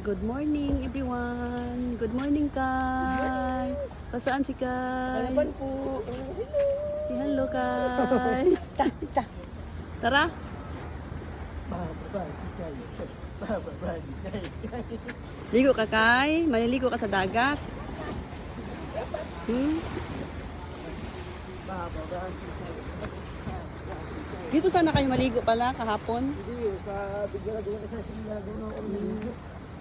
Good morning everyone. Good morning Kai. Pasaan si Kai? Halapan po. Si hello Kai. Tara. Ligo ka Kai. Maliligo ka sa dagat. Dito sana kayo maligo pala kahapon. Hindi, sa bigla doon sa sila doon ako maligo.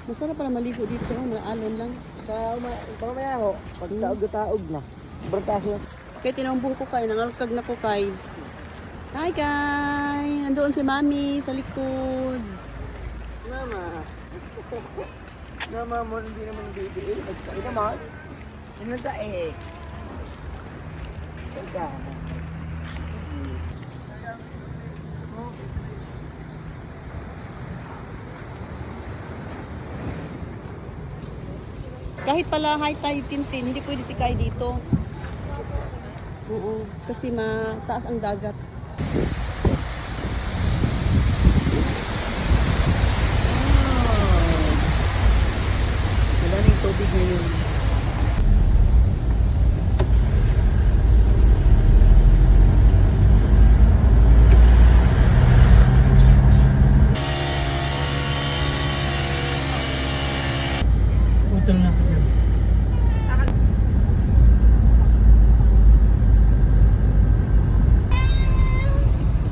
Masarap pala maligo dito, alon lang. Sa pamamaya ho, pag taog na. Bertaso. Kaya tinawang buho ko Kai, nangalkag na ko Kai. Hi Kai! Nandoon si Mami sa likod. Mama. Mama mo hindi naman bibili. Nagtayo naman. Ano ta eh? Tanda. Kahit pala high tide Tintin, hindi pwede si Kai dito. Oo, kasi mataas ang dagat. Maraming tubig ngayon. Utol na.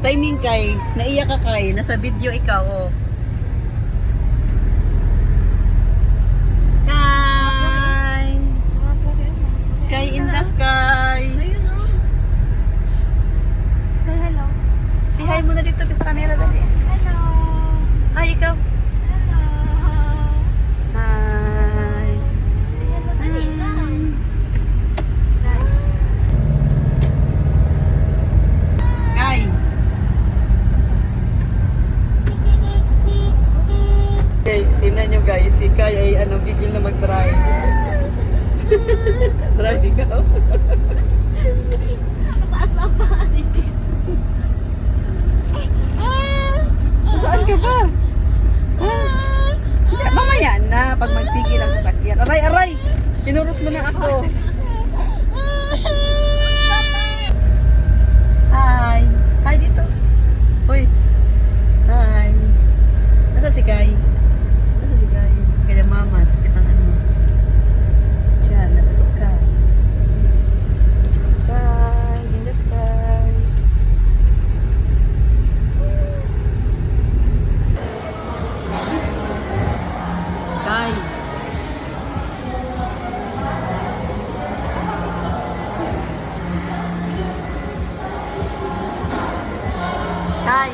Timing Kai, naiyak ka Kai, nasa video ikaw oh. Kai! Kai in the sky! Ayun o. Say hello. Si hi muna dito sa camera dali. Hello. Hi ikaw. Hello. Hi. Say hello dali na. Kai. Okay, tingnan nyo guys, si Kai ay gigil na mag-drive. Drive ikaw. Taas ang pari. Saan ka ba? Mamaya na, pag magtigil ang sasakyan. Aray, aray! Tinurot mo na ako. Hi! Hi dito. Uy! Hi! Nasa si Kai? Nasa si Kai? Kaya mama, sakit ang ano. Diyan, nasa suka. Kai, in the sky. Kai. Kai.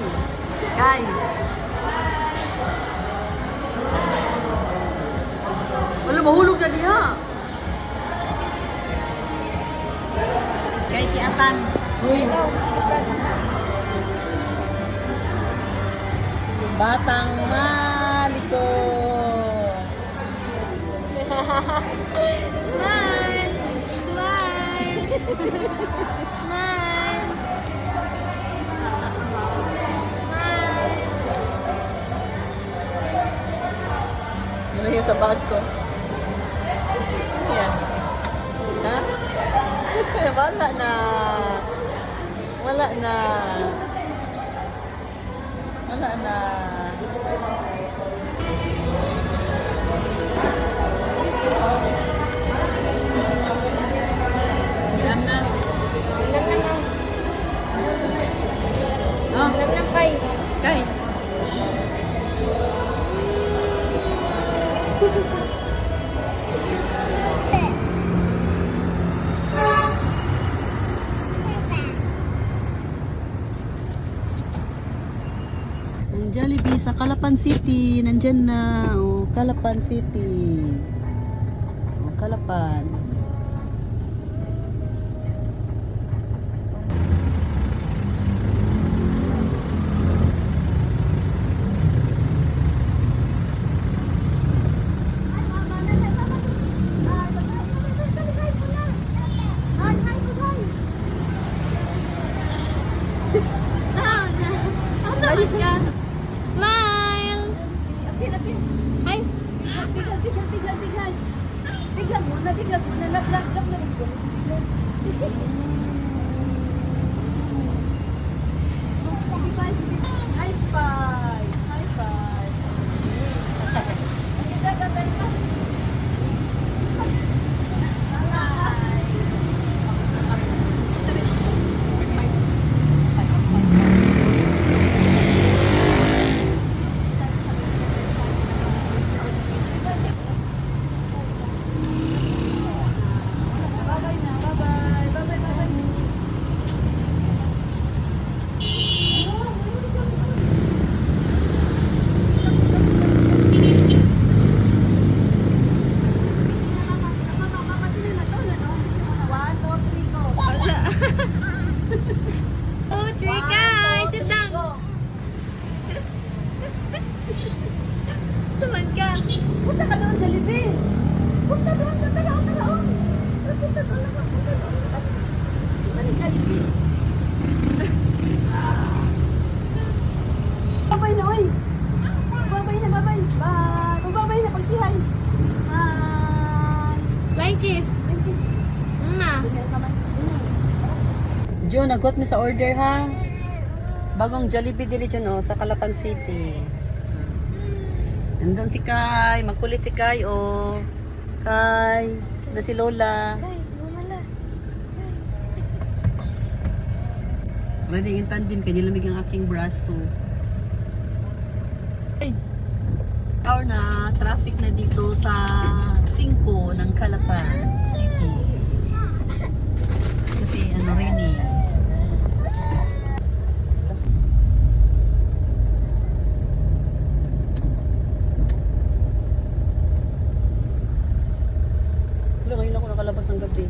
Kai. Wala mahulog na diha. Kay kiatan. Uy. Batang malikot. Smile. Smile. Smile. Smile. Ano yung sa bag ko? Yan. Ha? Wala na. Wala na. Wala na. Alam na. Oh, Alam na kay. Kai. Ang Jollibee sa Calapan City, nandyan na. Oh, Calapan City. Oh, Calapan. Smile. Smile. Hi. Nabiglag mo, nalaglag na rin. High five! High five! Ang gagawin ka? Bye-bye na, bye-bye. Bye-bye, bye-bye. Oh, three guys! Sit down! Suman ka! Punta ka doon, Jollibee. Punta doon, punta doon, punta doon. Punta doon lang, punta doon. Ano yung Jollibee? Babay na, oy. Babay na, babay. Bye. Babay na, pagsihay. Bye. Flying kiss! Thank you. Nga! Jo, nagot mo sa order ha. Bagong Jollibee dili dyan oh, sa Calapan City. Nandun si Kai, magkulit si Kai oh. Kai, na si Lola. Ay, lumala. Ready yung tandem, kanya lamig ang aking braso. Hour na, traffic na dito sa 5 ng Calapan City. Kasi ano rin eh. Wala, ngayon ako nakalabas ng gabi.